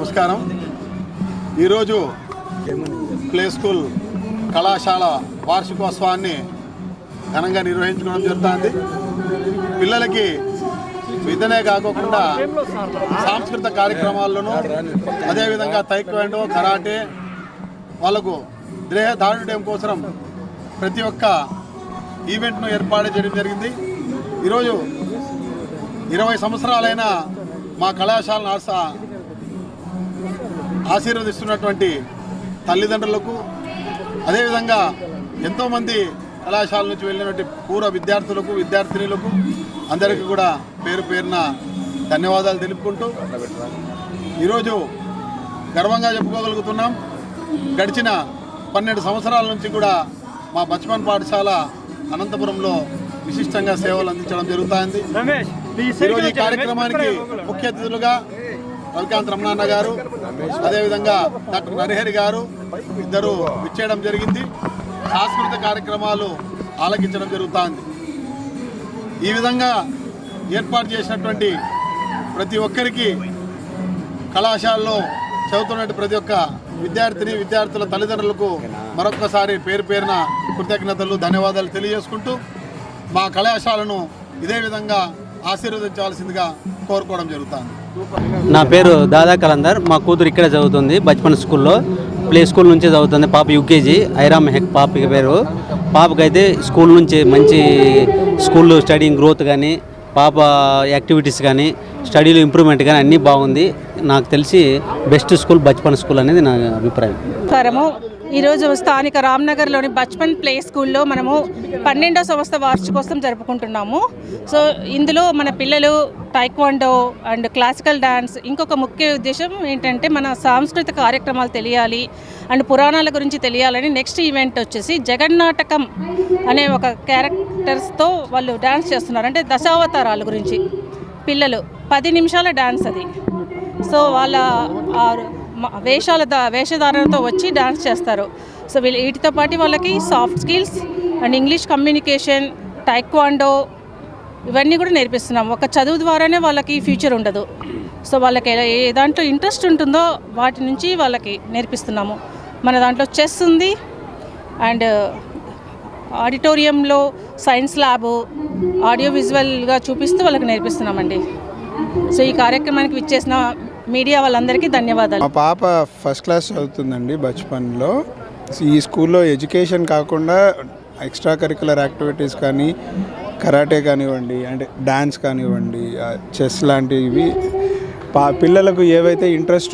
నమస్కారం. ఈరోజు play school కళాశాల వార్షికోత్సవాన్ని ఘనంగా నిర్వహించుకోవడం జరుగుతుంది. పిల్లలకి విధనే కాకుండా సాంస్కృతిక కార్యక్రమాల్లోనూ అదేవిధంగా తైక్వాండో, కరాటే వాళ్ళకు దేహదారుణ్యం కోసం ప్రతి ఒక్క ఈవెంట్ను ఏర్పాటు చేయడం జరిగింది. ఈరోజు 20 సంవత్సరాలైన మా కళాశాలను ఆశీర్వదిస్తున్నటువంటి తల్లిదండ్రులకు, అదేవిధంగా ఎంతోమంది కళాశాల నుంచి వెళ్ళినటువంటి పూర్వ విద్యార్థులకు, విద్యార్థినులకు అందరికీ కూడా పేరు పేరున ధన్యవాదాలు తెలుపుకుంటూ ఈరోజు గర్వంగా చెప్పుకోగలుగుతున్నాం. గడిచిన 12 సంవత్సరాల నుంచి కూడా మా బచ్పన్ పాఠశాల అనంతపురంలో విశిష్టంగా సేవలు అందించడం జరుగుతుంది. ఈరోజు ఈ కార్యక్రమానికి ముఖ్య అతిథులుగా రవికాంత్ రమణాన్న గారు, అదేవిధంగా డాక్టర్ నరహరి గారు ఇద్దరు విచ్చేయడం జరిగింది. సాంస్కృతిక కార్యక్రమాలు ఆలకించడం జరుగుతుంది. ఈ విధంగా ఏర్పాటు చేసినటువంటి ప్రతి ఒక్కరికి, కళాశాలలో చదువుతున్నటువంటి ప్రతి ఒక్క విద్యార్థుల తల్లిదండ్రులకు మరొక్కసారి పేరు పేరున కృతజ్ఞతలు, ధన్యవాదాలు తెలియజేసుకుంటూ మా కళాశాలను ఇదే విధంగా ఆశీర్వదించాల్సిందిగా కోరుకోవడం జరుగుతుంది. నా పేరు దాదా కలందర్. మా కూతురు ఇక్కడే చదువుతుంది, బచ్పన్ స్కూల్లో, ప్లే స్కూల్ నుంచే చదువుతుంది. పాప యూకేజీ, ఐరామ్ హెక్ పాప పేరు. పాపకైతే స్కూల్ నుంచి మంచి స్కూల్లో స్టడీయింగ్ గ్రోత్ కానీ, పాప యాక్టివిటీస్ కానీ, స్టడీలో ఇంప్రూవ్మెంట్ కానీ అన్నీ బాగుంది. నాకు తెలిసి బెస్ట్ స్కూల్ బచ్పన్ స్కూల్ అనేది నా అభిప్రాయం. ఈరోజు స్థానిక రామ్నగర్లోని బచ్పన్ ప్లే స్కూల్లో మనము 12వ సంవత్సర వార్షికోత్సవం జరుపుకుంటున్నాము. సో ఇందులో మన పిల్లలు టైక్వాండో అండ్ క్లాసికల్ డ్యాన్స్, ఇంకొక ముఖ్య ఉద్దేశం ఏంటంటే మన సాంస్కృతిక కార్యక్రమాలు తెలియాలి అండ్ పురాణాల గురించి తెలియాలని నెక్స్ట్ ఈవెంట్ వచ్చేసి జగన్నాటకం అనే ఒక క్యారెక్టర్స్తో వాళ్ళు డ్యాన్స్ చేస్తున్నారు. అంటే దశావతారాల గురించి పిల్లలు 10 నిమిషాల డ్యాన్స్ అది. సో వాళ్ళ వేషధారణతో వచ్చి డ్యాన్స్ చేస్తారు. సో వీటితో పాటు వాళ్ళకి soft skills and English communication, taekwondo ఇవన్నీ కూడా నేర్పిస్తున్నాం. ఒక చదువు ద్వారానే వాళ్ళకి ఫ్యూచర్ ఉండదు. సో వాళ్ళకి ఏ దాంట్లో ఇంట్రెస్ట్ ఉంటుందో వాటి నుంచి వాళ్ళకి నేర్పిస్తున్నాము. మన దాంట్లో చెస్ ఉంది అండ్ ఆడిటోరియంలో సైన్స్ ల్యాబు, ఆడియో విజువల్గా చూపిస్తూ వాళ్ళకి నేర్పిస్తున్నామండి. సో ఈ కార్యక్రమానికి విచ్చేసిన మీడియా వాళ్ళందరికీ ధన్యవాదాలు. మా పాప ఫస్ట్ క్లాస్ చదువుతుందండి బచ్పన్లో. ఈ స్కూల్లో ఎడ్యుకేషన్ కాకుండా ఎక్స్ట్రా కరికులర్ యాక్టివిటీస్ కానీ, కరాటే కానివ్వండి, అంటే డ్యాన్స్ కానివ్వండి, చెస్ లాంటివి పిల్లలకు ఏవైతే ఇంట్రెస్ట్